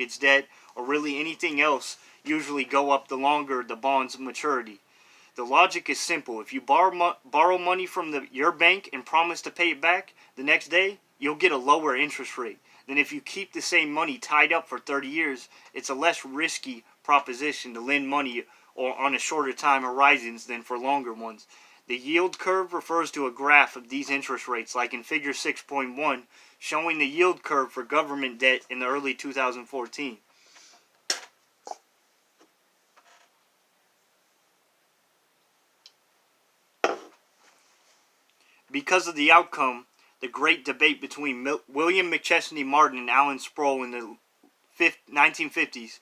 mortgage debt, or really anything else usually go up the longer the bond's maturity. The logic is simple. If you borrow money from your bank and promise to pay it back the next day, you'll get a lower interest rate than if you keep the same money tied up for 30 years. It's a less risky proposition to lend money or on a shorter time horizons than for longer ones. The yield curve refers to a graph of these interest rates, like in figure 6.1, showing the yield curve for government debt in the early 2014. Because of the outcome, the great debate between William McChesney Martin and Alan Sproul in the 1950s,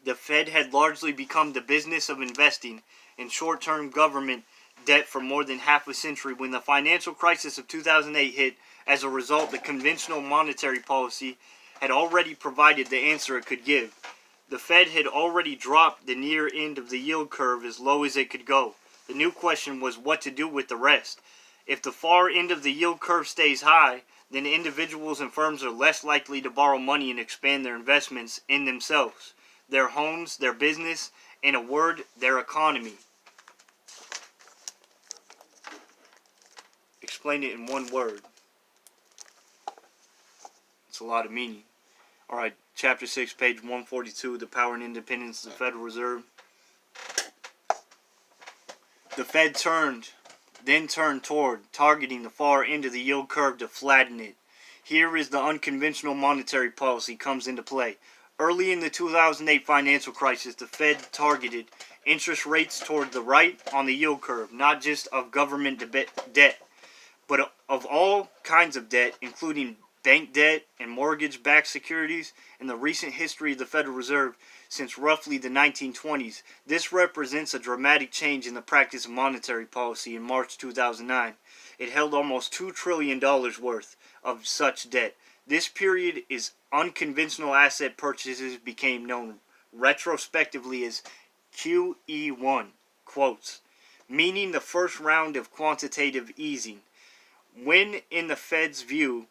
the Fed had largely become the business of investing in short-term government debt for more than half a century. When the financial crisis of 2008 hit, as a result, the conventional monetary policy had already provided the answer it could give. The Fed had already dropped the near end of the yield curve as low as it could go. The new question was what to do with the rest. If the far end of the yield curve stays high, then individuals and firms are less likely to borrow money and expand their investments in themselves, their homes, their business, in a word, their economy. Explain it in one word. It's a lot of meaning. Alright, Chapter 6, page 142, The Power and Independence of the Federal Reserve. The Fed then turned toward targeting the far end of the yield curve to flatten it. Here is the unconventional monetary policy comes into play. Early in the 2008 financial crisis, the Fed targeted interest rates toward the right on the yield curve, not just of government debt, but of all kinds of debt, including bank debt and mortgage-backed securities. In the recent history of the Federal Reserve, since roughly the 1920s, this represents a dramatic change in the practice of monetary policy. In March 2009, it held almost $2 trillion worth of such debt. This period is unconventional asset purchases became known retrospectively as QE1, quotes, meaning the first round of quantitative easing. When, in the Fed's view,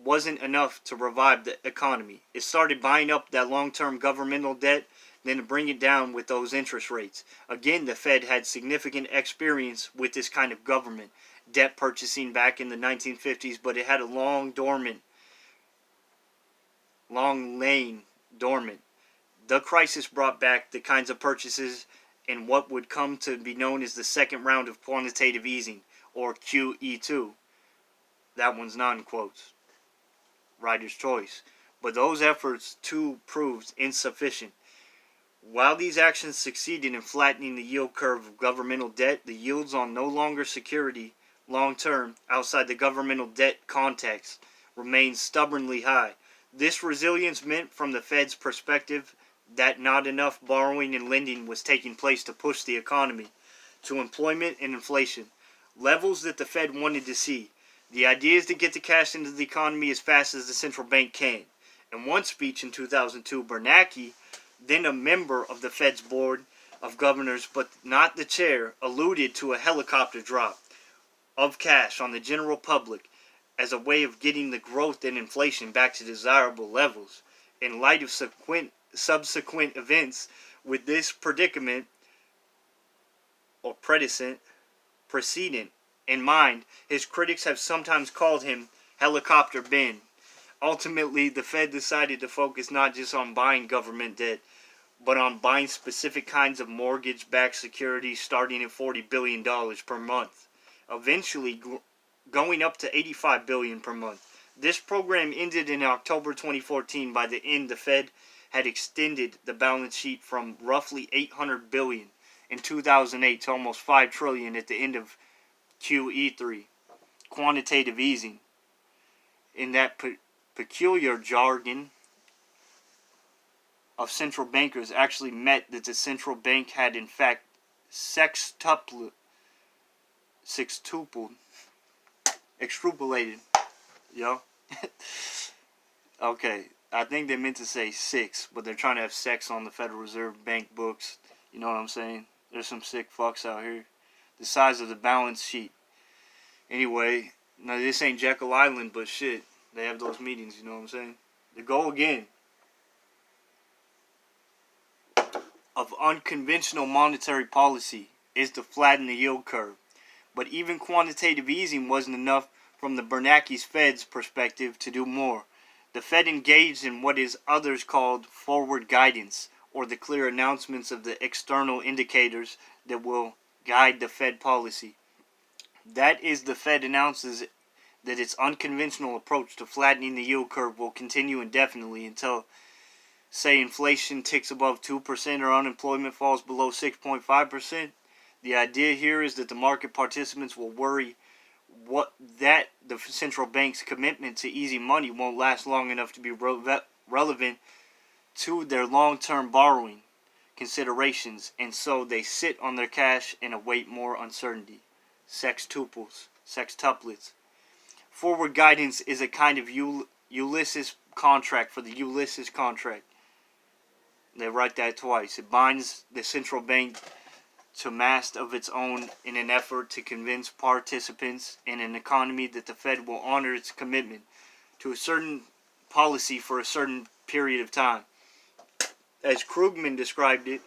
wasn't enough to revive the economy, it started buying up that long-term governmental debt, then to bring it down with those interest rates. Again, the Fed had significant experience with this kind of government debt purchasing back in the 1950s, but it had a long lain dormant. The crisis brought back the kinds of purchases in what would come to be known as the second round of quantitative easing, or QE2. That one's not in quotes. Writer's choice. But those efforts too proved insufficient. While these actions succeeded in flattening the yield curve of governmental debt, the yields on no longer security long term outside the governmental debt context remained stubbornly high. This resilience meant, from the Fed's perspective, that not enough borrowing and lending was taking place to push the economy to employment and inflation, levels that the Fed wanted to see. The idea is to get the cash into the economy as fast as the central bank can. In one speech in 2002, Bernanke, then a member of the Fed's board of governors but not the chair, alluded to a helicopter drop of cash on the general public as a way of getting the growth and inflation back to desirable levels. In light of subsequent events with this predicament or precedent in mind, his critics have sometimes called him Helicopter Ben. Ultimately, the Fed decided to focus not just on buying government debt, but on buying specific kinds of mortgage-backed securities starting at $40 billion per month, eventually going up to $85 billion per month. This program ended in October 2014. By the end, the Fed had extended the balance sheet from roughly $800 billion in 2008 to almost $5 trillion at the end of QE3, quantitative easing. In that peculiar jargon of central bankers actually meant that the central bank had in fact sextupled, extrapolated, okay, I think they meant to say six, but they're trying to have sex on the Federal Reserve Bank books. You know what I'm saying? There's some sick fucks out here. The size of the balance sheet. Anyway, now this ain't Jekyll Island, but shit, they have those meetings, you know what I'm saying? The goal again of unconventional monetary policy is to flatten the yield curve. But even quantitative easing wasn't enough from the Bernanke's Fed's perspective to do more. The Fed engaged in what is others called forward guidance, or the clear announcements of the external indicators that will guide the Fed policy. That is, the Fed announces that its unconventional approach to flattening the yield curve will continue indefinitely until, say, inflation ticks above 2% or unemployment falls below 6.5%. The idea here is that the market participants will worry that the central bank's commitment to easy money won't last long enough to be relevant to their long-term borrowing considerations, and so they sit on their cash and await more uncertainty. Sextuplets. Forward guidance is a kind of Ulysses contract for the Ulysses contract. They write that twice. It binds the central bank to mast of its own in an effort to convince participants in an economy that the Fed will honor its commitment to a certain policy for a certain period of time. As Krugman described it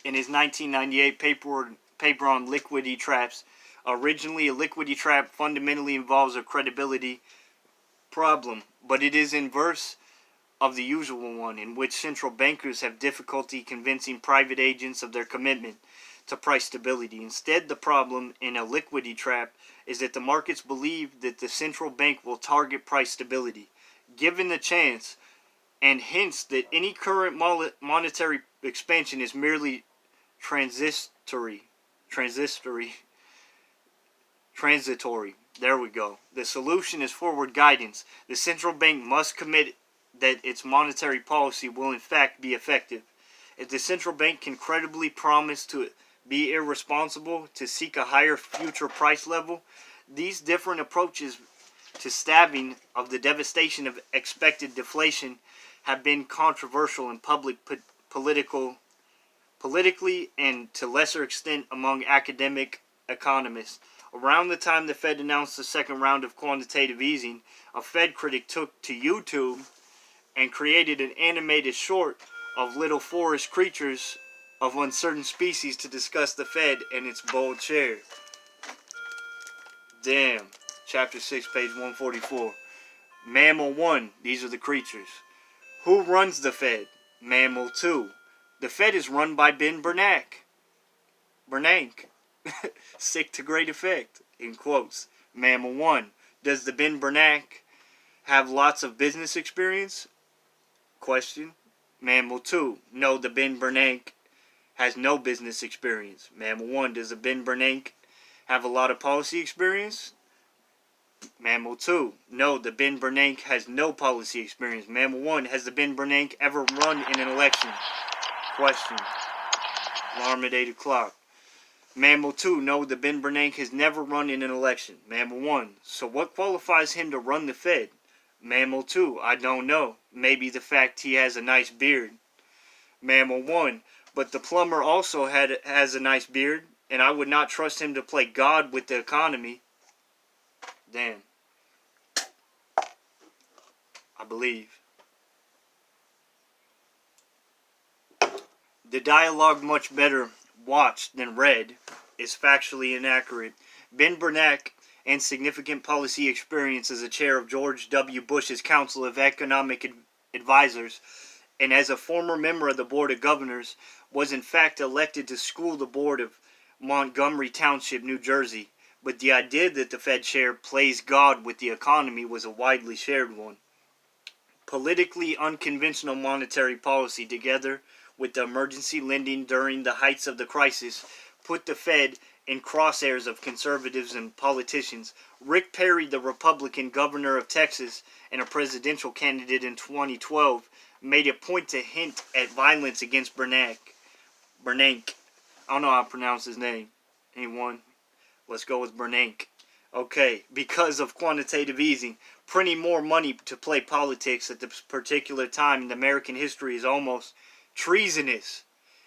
in his 1998 paper on liquidity traps, originally a liquidity trap fundamentally involves a credibility problem, but it is inverse of the usual one, in which central bankers have difficulty convincing private agents of their commitment to price stability. Instead, the problem in a liquidity trap is that the markets believe that the central bank will target price stability, given the chance, and hence that any current monetary expansion is merely transitory. There we go. The solution is forward guidance. The central bank must commit that its monetary policy will in fact be effective. If the central bank can credibly promise to be irresponsible to seek a higher future price level, these different approaches to staving of the devastation of expected deflation have been controversial in politically and to lesser extent among academic economists. Around the time the Fed announced the second round of quantitative easing, a Fed critic took to YouTube and created an animated short of little forest creatures of uncertain species to discuss the Fed and its bold chair. Damn. Chapter 6, page 144. Mammal 1. These are the creatures. Who runs the Fed? Mammal 2. The Fed is run by Ben Bernanke. Sick to great effect. In quotes. Mammal 1. Does the Ben Bernanke have lots of business experience? Question. Mammal 2. No, the Ben Bernanke has no business experience. Mammal 1. Does the Ben Bernanke have a lot of policy experience? Mammal 2. No, the Ben Bernanke has no policy experience. Mammal 1. Has the Ben Bernanke ever run in an election? Question. Alarm at 8 o'clock. Mammal 2. No, the Ben Bernanke has never run in an election. Mammal 1. So what qualifies him to run the Fed? Mammal 2. I don't know. Maybe the fact he has a nice beard. Mammal 1. But the plumber also has a nice beard, and I would not trust him to play God with the economy. Damn. I believe. The dialogue, much better watched than read, is factually inaccurate. Ben Bernanke and significant policy experience as a chair of George W. Bush's Council of Economic Advisors, and as a former member of the Board of Governors, was in fact elected to school the board of Montgomery Township, New Jersey. But the idea that the Fed chair plays God with the economy was a widely shared one. Politically unconventional monetary policy, together with the emergency lending during the heights of the crisis, put the Fed in crosshairs of conservatives and politicians. Rick Perry, the Republican governor of Texas and a presidential candidate in 2012, made a point to hint at violence against Bernanke. I don't know how to pronounce his name. Anyone? Let's go with Bernanke. Okay, because of quantitative easing, printing more money to play politics at this particular time in American history is almost treasonous.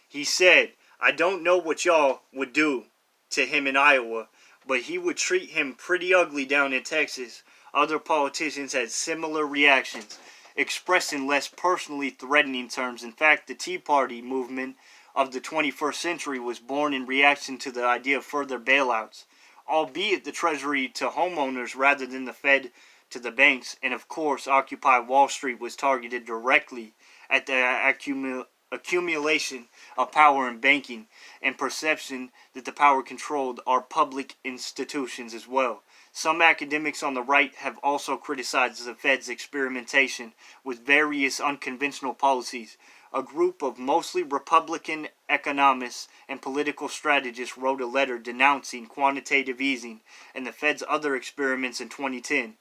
He said, I don't know what y'all would do to him in Iowa, but he would treat him pretty ugly down in Texas. Other politicians had similar reactions, expressed in less personally threatening terms. In fact, the Tea Party movement of the 21st century was born in reaction to the idea of further bailouts, albeit the Treasury to homeowners rather than the Fed to the banks, and of course Occupy Wall Street was targeted directly at the accumulation of power in banking and perception that the power controlled our public institutions as well. Some academics on the right have also criticized the Fed's experimentation with various unconventional policies. A group of mostly Republican economists and political strategists wrote a letter denouncing quantitative easing and the Fed's other experiments in 2010,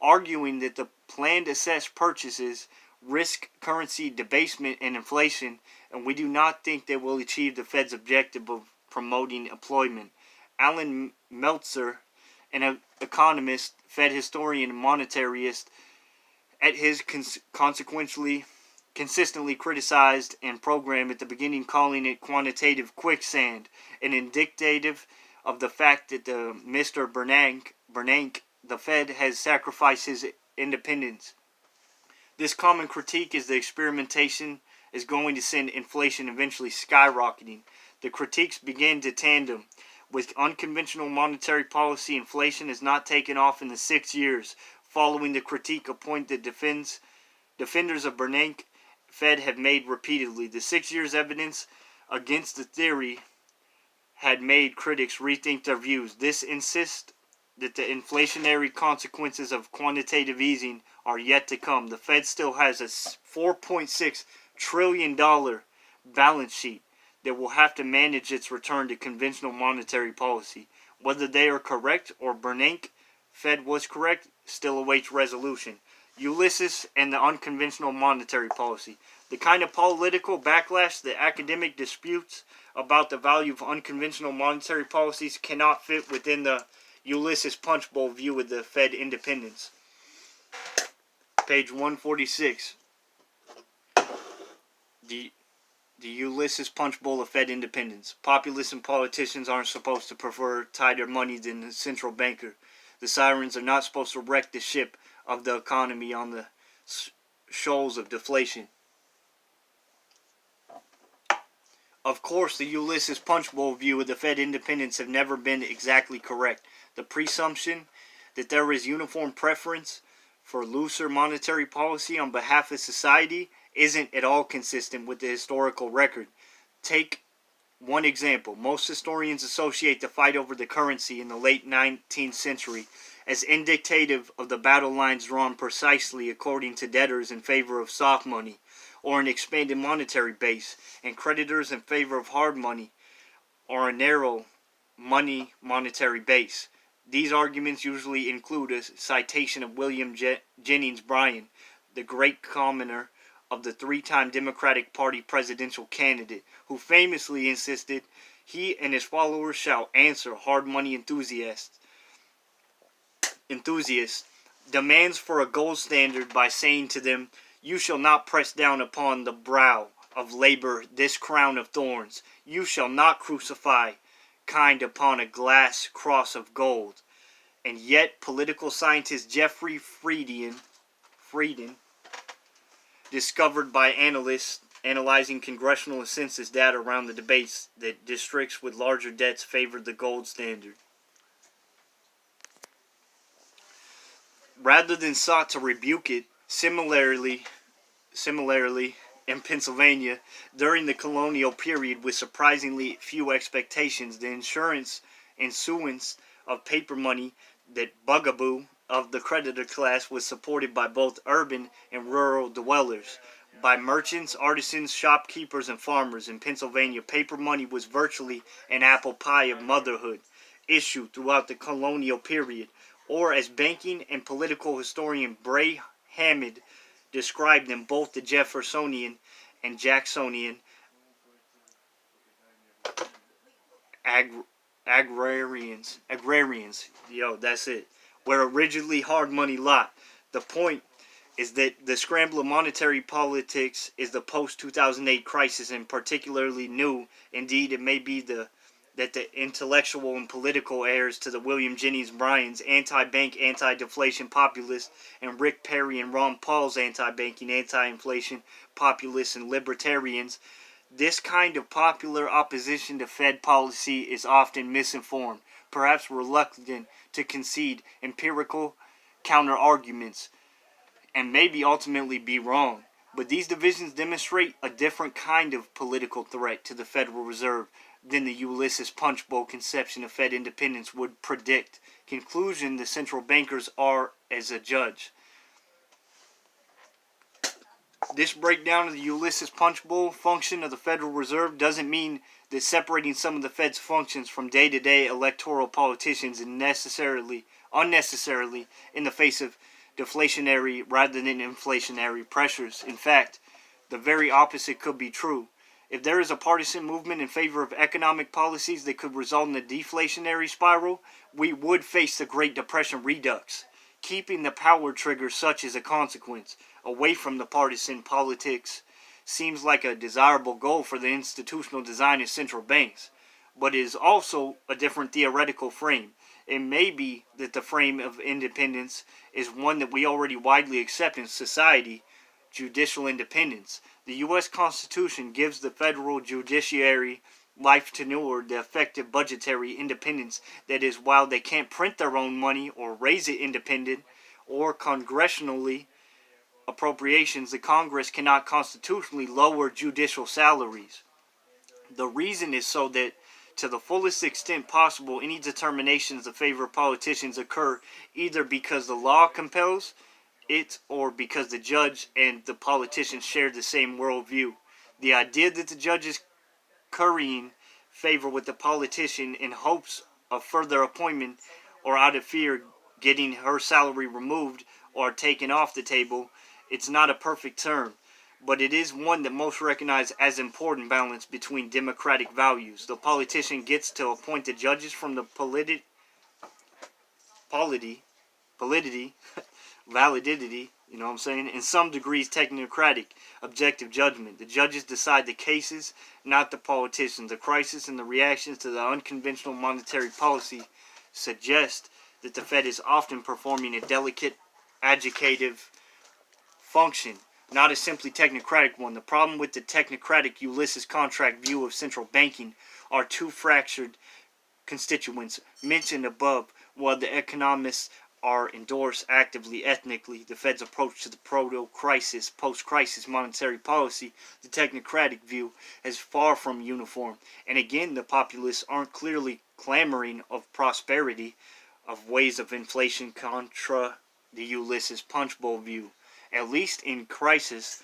arguing that the planned assessed purchases risk currency debasement and inflation, and we do not think they will achieve the Fed's objective of promoting employment. Alan Meltzer, an economist, Fed historian, and monetarist, at his consistently criticized and programmed at the beginning, calling it quantitative quicksand, and indicative of the fact that Mr. Bernanke, the Fed, has sacrificed his independence. This common critique is the experimentation is going to send inflation eventually skyrocketing. The critiques begin to tandem. With unconventional monetary policy, inflation has not taken off in the 6 years following the critique, a point that defenders of Bernanke Fed have made repeatedly. The 6 years evidence against the theory had made critics rethink their views. This insists that the inflationary consequences of quantitative easing are yet to come. The Fed still has a $4.6 trillion balance sheet that will have to manage its return to conventional monetary policy. Whether they are correct or Bernanke Fed was correct still awaits resolution. Ulysses and the unconventional monetary policy. The kind of political backlash that academic disputes about the value of unconventional monetary policies cannot fit within the Ulysses Punchbowl view of the Fed independence. Page 146. The Ulysses Punchbowl of Fed independence. Populists and politicians aren't supposed to prefer tighter money than the central banker. The sirens are not supposed to wreck the ship of the economy on the shoals of deflation. Of course, the Ulysses Punchbowl view of the Fed independence have never been exactly correct. The presumption that there is uniform preference for looser monetary policy on behalf of society isn't at all consistent with the historical record. Take one example. Most historians associate the fight over the currency in the late 19th century as indicative of the battle lines drawn precisely according to debtors in favor of soft money, or an expanded monetary base, and creditors in favor of hard money, or a narrow monetary base. These arguments usually include a citation of William Jennings Bryan, the great commoner of the three-time Democratic Party presidential candidate, who famously insisted he and his followers shall answer hard money enthusiasts demands for a gold standard by saying to them, "You shall not press down upon the brow of labor this crown of thorns. You shall not crucify kind upon a glass cross of gold." And yet, political scientist Jeffrey Frieden, discovered by analysts analyzing congressional census data around the debates that districts with larger debts favored the gold standard. Rather than sought to rebuke it, similarly, in Pennsylvania, during the colonial period with surprisingly few expectations, the issuance of paper money, that bugaboo of the creditor class, was supported by both urban and rural dwellers. By merchants, artisans, shopkeepers, and farmers in Pennsylvania, paper money was virtually an apple pie of motherhood, issued throughout the colonial period, or as banking and political historian Bray Hammond described them, both the Jeffersonian and Jacksonian agrarians, that's it, were a rigidly hard money lot. The point is that the scramble of monetary politics is the post-2008 crisis, and particularly new. Indeed, it may be that the intellectual and political heirs to the William Jennings Bryan's anti-bank, anti-deflation populists, and Rick Perry and Ron Paul's anti-banking, anti-inflation populists and libertarians, This kind of popular opposition to Fed policy is often misinformed, perhaps reluctant to concede empirical counter-arguments, and maybe ultimately be wrong. But these divisions demonstrate a different kind of political threat to the Federal Reserve than the Ulysses Punchbowl conception of Fed independence would predict. Conclusion: the central bankers are as a judge. This breakdown of the Ulysses Punchbowl function of the Federal Reserve doesn't mean that separating some of the Fed's functions from day-to-day electoral politicians is unnecessarily in the face of deflationary rather than inflationary pressures. In fact, the very opposite could be true. If there is a partisan movement in favor of economic policies that could result in a deflationary spiral, we would face the Great Depression redux. Keeping the power trigger such as a consequence away from the partisan politics seems like a desirable goal for the institutional design of central banks, but it is also a different theoretical frame. It may be that the frame of independence is one that we already widely accept in society: judicial independence. The U.S. Constitution gives the federal judiciary life tenure, the effective budgetary independence that is, while they can't print their own money or raise it independent or congressionally appropriations, the Congress cannot constitutionally lower judicial salaries. The reason is so that to the fullest extent possible any determinations that favor politicians occur either because the law compels it or because the judge and the politician share the same worldview. The idea that the judge is currying favor with the politician in hopes of further appointment or out of fear getting her salary removed or taken off the table, it's not a perfect term, but it is one that most recognize as important balance between democratic values. The politician gets to appoint the judges from the validity, in some degrees technocratic, objective judgment. The judges decide the cases, not the politicians. The crisis and the reactions to the unconventional monetary policy suggest that the Fed is often performing a delicate, adjudicative function, not a simply technocratic one. The problem with the technocratic Ulysses contract view of central banking are two fractured constituents mentioned above. While the economists are endorsed actively ethnically the Fed's approach to the proto-crisis, post-crisis monetary policy, the technocratic view is far from uniform. And again, the populists aren't clearly clamoring of prosperity, of ways of inflation contra the Ulysses Punchbowl view. At least in crisis,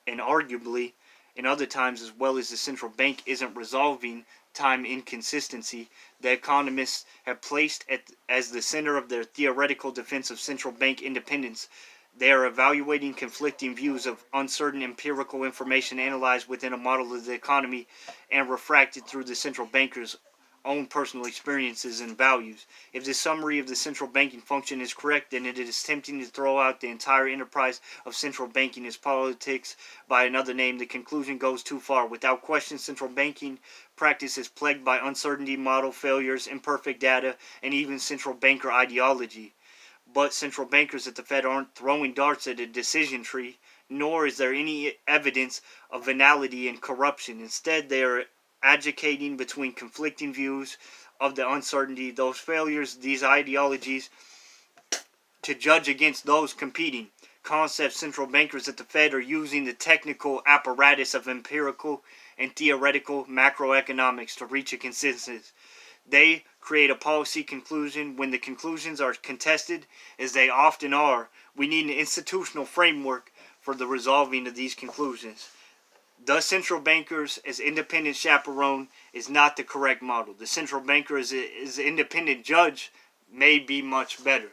and arguably in other times as well, as the central bank isn't resolving time inconsistency, the economists have placed as the center of their theoretical defense of central bank independence. They are evaluating conflicting views of uncertain empirical information analyzed within a model of the economy and refracted through the central banker's own personal experiences and values. If the summary of the central banking function is correct, then it is tempting to throw out the entire enterprise of central banking as politics by another name. The conclusion goes too far. Without question, central banking practice is plagued by uncertainty, model failures, imperfect data, and even central banker ideology. But central bankers at the Fed aren't throwing darts at a decision tree, nor is there any evidence of venality and corruption. Instead, they are advocating between conflicting views of the uncertainty, those failures, these ideologies, to judge against those competing concepts. Central bankers at the Fed are using the technical apparatus of empirical and theoretical macroeconomics to reach a consensus. They create a policy conclusion. When the conclusions are contested, as they often are, we need an institutional framework for the resolving of these conclusions. The central bankers as independent chaperone is not the correct model. The central banker as an independent judge may be much better.